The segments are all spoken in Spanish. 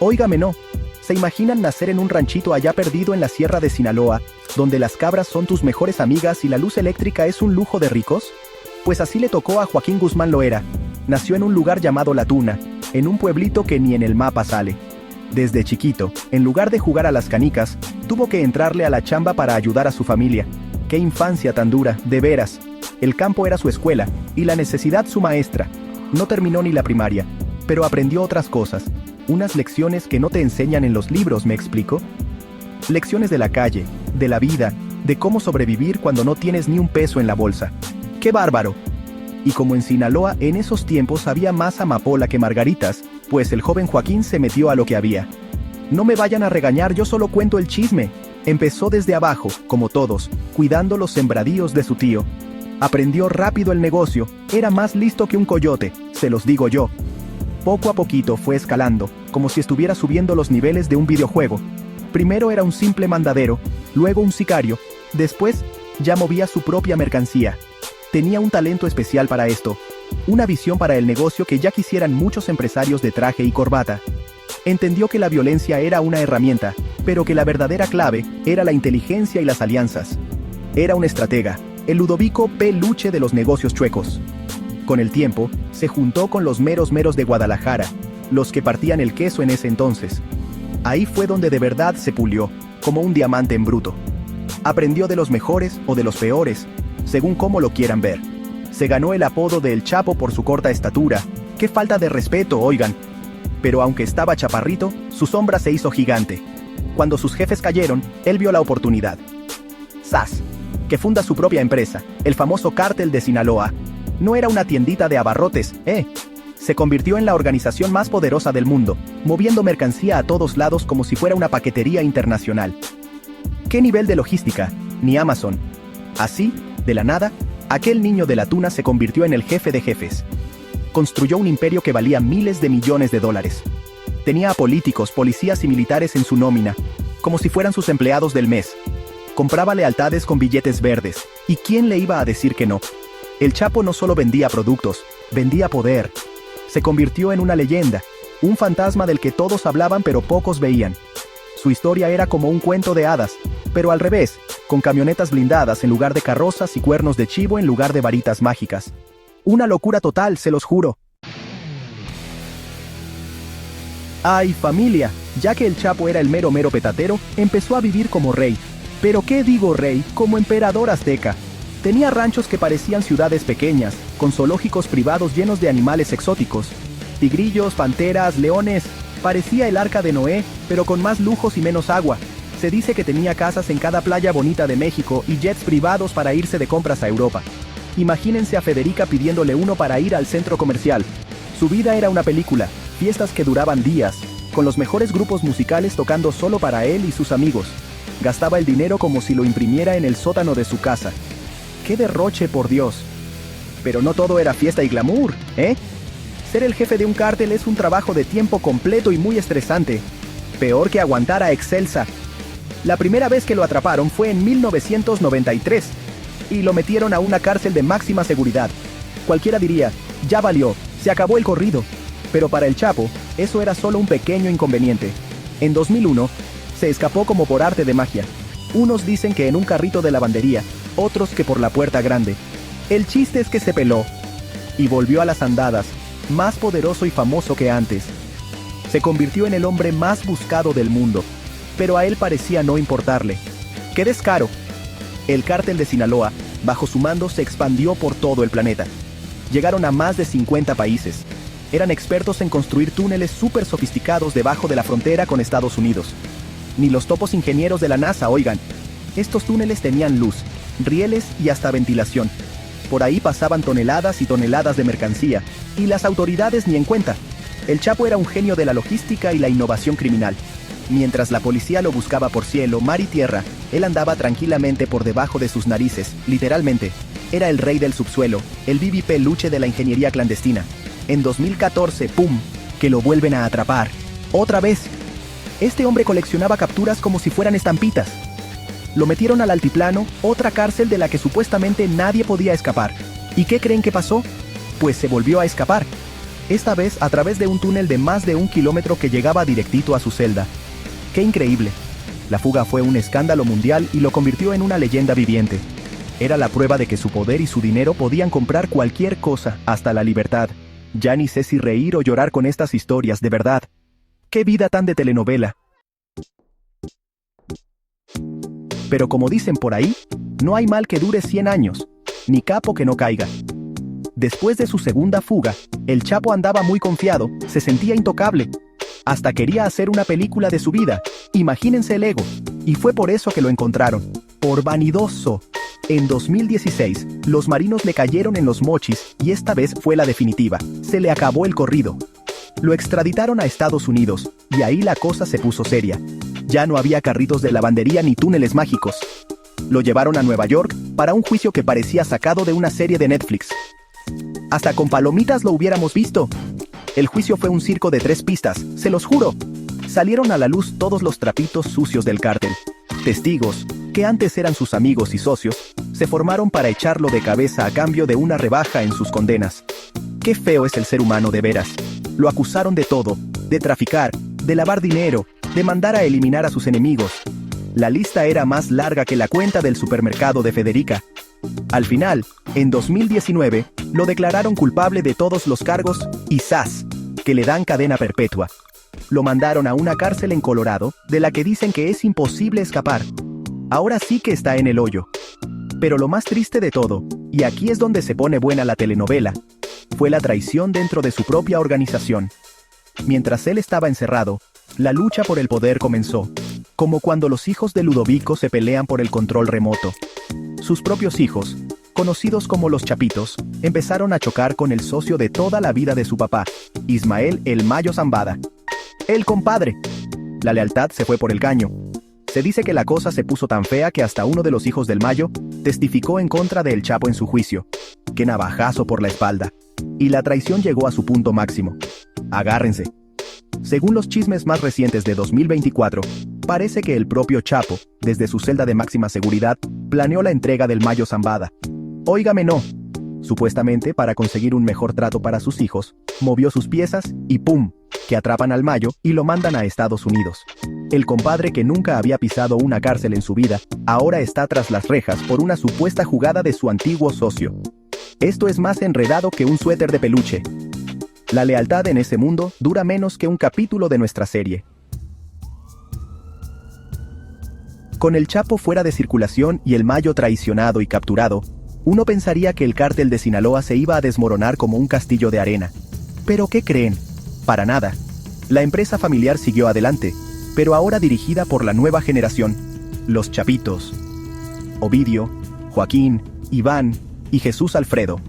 Óigame no. ¿Se imaginan nacer en un ranchito allá perdido en la sierra de Sinaloa, donde las cabras son tus mejores amigas y la luz eléctrica es un lujo de ricos? Pues así le tocó a Joaquín Guzmán Loera. Nació en un lugar llamado La Tuna, en un pueblito que ni en el mapa sale. Desde chiquito, en lugar de jugar a las canicas, tuvo que entrarle a la chamba para ayudar a su familia. ¡Qué infancia tan dura, de veras! El campo era su escuela, y la necesidad su maestra. No terminó ni la primaria, pero aprendió otras cosas. Unas lecciones que no te enseñan en los libros, ¿me explico? Lecciones de la calle, de la vida, de cómo sobrevivir cuando no tienes ni un peso en la bolsa. ¡Qué bárbaro! Y como en Sinaloa en esos tiempos había más amapola que margaritas, pues el joven Joaquín se metió a lo que había. No me vayan a regañar, yo solo cuento el chisme. Empezó desde abajo, como todos, cuidando los sembradíos de su tío. Aprendió rápido el negocio, era más listo que un coyote, se los digo yo. Poco a poquito fue escalando, como si estuviera subiendo los niveles de un videojuego. Primero era un simple mandadero, luego un sicario, después ya movía su propia mercancía. Tenía un talento especial para esto, una visión para el negocio que ya quisieran muchos empresarios de traje y corbata. Entendió que la violencia era una herramienta, pero que la verdadera clave era la inteligencia y las alianzas. Era un estratega, el Ludovico P. Luche de los negocios chuecos. Con el tiempo, se juntó con los meros de Guadalajara, los que partían el queso en ese entonces. Ahí fue donde de verdad se pulió, como un diamante en bruto. Aprendió de los mejores o de los peores, según cómo lo quieran ver. Se ganó el apodo de El Chapo por su corta estatura. ¡Qué falta de respeto, oigan! Pero aunque estaba chaparrito, su sombra se hizo gigante. Cuando sus jefes cayeron, él vio la oportunidad. ¡Zas! Que funda su propia empresa, el famoso Cártel de Sinaloa. No era una tiendita de abarrotes, Se convirtió en la organización más poderosa del mundo, moviendo mercancía a todos lados como si fuera una paquetería internacional. ¿Qué nivel de logística? Ni Amazon. Así, de la nada, aquel niño de La Tuna se convirtió en el jefe de jefes. Construyó un imperio que valía miles de millones de dólares. Tenía a políticos, policías y militares en su nómina, como si fueran sus empleados del mes. Compraba lealtades con billetes verdes, ¿y quién le iba a decir que no? El Chapo no solo vendía productos, vendía poder. Se convirtió en una leyenda, un fantasma del que todos hablaban pero pocos veían. Su historia era como un cuento de hadas, pero al revés, con camionetas blindadas en lugar de carrozas y cuernos de chivo en lugar de varitas mágicas. Una locura total, se los juro. ¡Ay, familia! Ya que el Chapo era el mero petatero, empezó a vivir como rey. Pero ¿qué digo rey? Como emperador azteca. Tenía ranchos que parecían ciudades pequeñas, con zoológicos privados llenos de animales exóticos. Tigrillos, panteras, leones. Parecía el arca de Noé, pero con más lujos y menos agua. Se dice que tenía casas en cada playa bonita de México y jets privados para irse de compras a Europa. Imagínense a Federica pidiéndole uno para ir al centro comercial. Su vida era una película, fiestas que duraban días, con los mejores grupos musicales tocando solo para él y sus amigos. Gastaba el dinero como si lo imprimiera en el sótano de su casa. ¡Qué derroche, por Dios! Pero no todo era fiesta y glamour, ¿eh? Ser el jefe de un cártel es un trabajo de tiempo completo y muy estresante. Peor que aguantar a Excelsa. La primera vez que lo atraparon fue en 1993, y lo metieron a una cárcel de máxima seguridad. Cualquiera diría, ya valió, se acabó el corrido. Pero para el Chapo, eso era solo un pequeño inconveniente. En 2001, se escapó como por arte de magia. Unos dicen que en un carrito de lavandería, otros que por la puerta grande. El chiste es que se peló. Y volvió a las andadas, más poderoso y famoso que antes. Se convirtió en el hombre más buscado del mundo. Pero a él parecía no importarle. ¡Qué descaro! El cártel de Sinaloa, bajo su mando, se expandió por todo el planeta. Llegaron a más de 50 países. Eran expertos en construir túneles súper sofisticados debajo de la frontera con Estados Unidos. Ni los topos ingenieros de la NASA, oigan. Estos túneles tenían luz, rieles y hasta ventilación. Por ahí pasaban toneladas y toneladas de mercancía, y las autoridades ni en cuenta. El Chapo era un genio de la logística y la innovación criminal. Mientras la policía lo buscaba por cielo, mar y tierra, él andaba tranquilamente por debajo de sus narices, literalmente. Era el rey del subsuelo, el BBP Luche de la ingeniería clandestina. En 2014, ¡pum!, que lo vuelven a atrapar. ¡Otra vez! Este hombre coleccionaba capturas como si fueran estampitas. Lo metieron al altiplano, otra cárcel de la que supuestamente nadie podía escapar. ¿Y qué creen que pasó? Pues se volvió a escapar. esta vez a través de un túnel de más de 1 kilómetro que llegaba directito a su celda. ¡Qué increíble! La fuga fue un escándalo mundial y lo convirtió en una leyenda viviente. Era la prueba de que su poder y su dinero podían comprar cualquier cosa, hasta la libertad. Ya ni sé si reír o llorar con estas historias, de verdad. ¡Qué vida tan de telenovela! Pero como dicen por ahí, no hay mal que dure 100 años, ni capo que no caiga. Después de su segunda fuga, el Chapo andaba muy confiado, se sentía intocable. Hasta quería hacer una película de su vida, imagínense el ego. Y fue por eso que lo encontraron, por vanidoso. En 2016, los marinos le cayeron en los mochis y esta vez fue la definitiva, se le acabó el corrido. Lo extraditaron a Estados Unidos, y ahí la cosa se puso seria. Ya no había carritos de lavandería ni túneles mágicos. Lo llevaron a Nueva York para un juicio que parecía sacado de una serie de Netflix. Hasta con palomitas lo hubiéramos visto. El juicio fue un circo de 3 pistas, se los juro. Salieron a la luz todos los trapitos sucios del cártel. Testigos, que antes eran sus amigos y socios, se formaron para echarlo de cabeza a cambio de una rebaja en sus condenas. Qué feo es el ser humano de veras. Lo acusaron de todo, de traficar, de lavar dinero, de mandar a eliminar a sus enemigos. La lista era más larga que la cuenta del supermercado de Federica. Al final, en 2019, lo declararon culpable de todos los cargos y ¡zas!, que le dan cadena perpetua. Lo mandaron a una cárcel en Colorado, de la que dicen que es imposible escapar. Ahora sí que está en el hoyo. Pero lo más triste de todo, y aquí es donde se pone buena la telenovela, fue la traición dentro de su propia organización. Mientras él estaba encerrado, la lucha por el poder comenzó, como cuando los hijos de Ludovico se pelean por el control remoto. Sus propios hijos, conocidos como los Chapitos, empezaron a chocar con el socio de toda la vida de su papá, Ismael El Mayo Zambada. El compadre. La lealtad se fue por el caño. Se dice que la cosa se puso tan fea que hasta uno de los hijos del Mayo testificó en contra de El Chapo en su juicio. ¡Qué navajazo por la espalda! Y la traición llegó a su punto máximo. Agárrense. Según los chismes más recientes de 2024, parece que el propio Chapo, desde su celda de máxima seguridad, planeó la entrega del Mayo Zambada. Óigame no. Supuestamente para conseguir un mejor trato para sus hijos, movió sus piezas y ¡pum!, que atrapan al Mayo y lo mandan a Estados Unidos. El compadre que nunca había pisado una cárcel en su vida, ahora está tras las rejas por una supuesta jugada de su antiguo socio. Esto es más enredado que un suéter de peluche. La lealtad en ese mundo dura menos que un capítulo de nuestra serie. Con el Chapo fuera de circulación y el Mayo traicionado y capturado, uno pensaría que el cártel de Sinaloa se iba a desmoronar como un castillo de arena. ¿Pero qué creen? Para nada. La empresa familiar siguió adelante, pero ahora dirigida por la nueva generación, los Chapitos. Ovidio, Joaquín, Iván y Jesús Alfredo,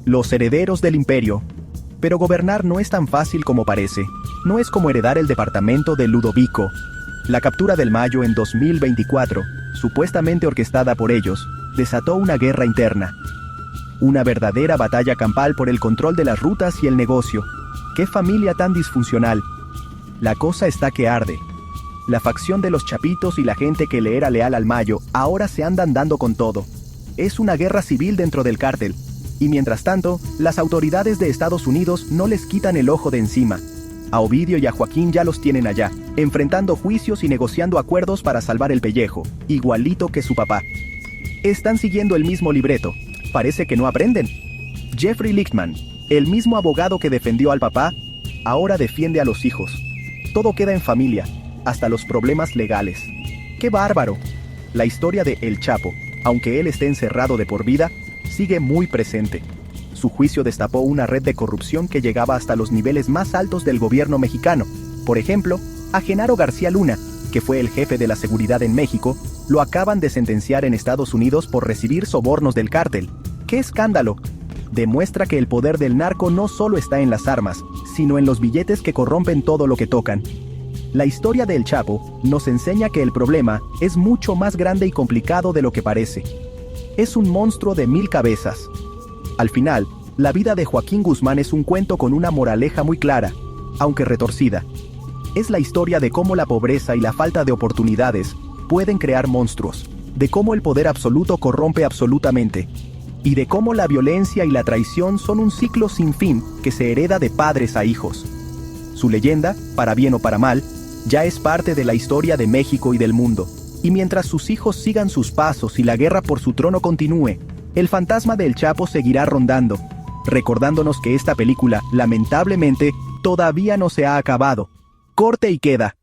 los herederos del imperio. Pero gobernar no es tan fácil como parece. No es como heredar el departamento de Ludovico. La captura del Mayo en 2024, supuestamente orquestada por ellos, desató una guerra interna. Una verdadera batalla campal por el control de las rutas y el negocio. ¡Qué familia tan disfuncional! La cosa está que arde. La facción de los Chapitos y la gente que le era leal al Mayo ahora se andan dando con todo. Es una guerra civil dentro del cártel. Y mientras tanto, las autoridades de Estados Unidos no les quitan el ojo de encima. A Ovidio y a Joaquín ya los tienen allá, enfrentando juicios y negociando acuerdos para salvar el pellejo, igualito que su papá. Están siguiendo el mismo libreto. Parece que no aprenden. Jeffrey Lichtman, el mismo abogado que defendió al papá, ahora defiende a los hijos. Todo queda en familia, hasta los problemas legales. ¡Qué bárbaro! La historia de El Chapo, aunque él esté encerrado de por vida, sigue muy presente. Su juicio destapó una red de corrupción que llegaba hasta los niveles más altos del gobierno mexicano. Por ejemplo, a Genaro García Luna, que fue el jefe de la seguridad en México, lo acaban de sentenciar en Estados Unidos por recibir sobornos del cártel. ¡Qué escándalo! Demuestra que el poder del narco no solo está en las armas, sino en los billetes que corrompen todo lo que tocan. La historia de El Chapo nos enseña que el problema es mucho más grande y complicado de lo que parece. Es un monstruo de 1000 cabezas. Al final, la vida de Joaquín Guzmán es un cuento con una moraleja muy clara, aunque retorcida. Es la historia de cómo la pobreza y la falta de oportunidades pueden crear monstruos, de cómo el poder absoluto corrompe absolutamente. y de cómo la violencia y la traición son un ciclo sin fin que se hereda de padres a hijos. Su leyenda, para bien o para mal, ya es parte de la historia de México y del mundo, y mientras sus hijos sigan sus pasos y la guerra por su trono continúe, el fantasma del Chapo seguirá rondando, recordándonos que esta película, lamentablemente, todavía no se ha acabado. Corte y queda.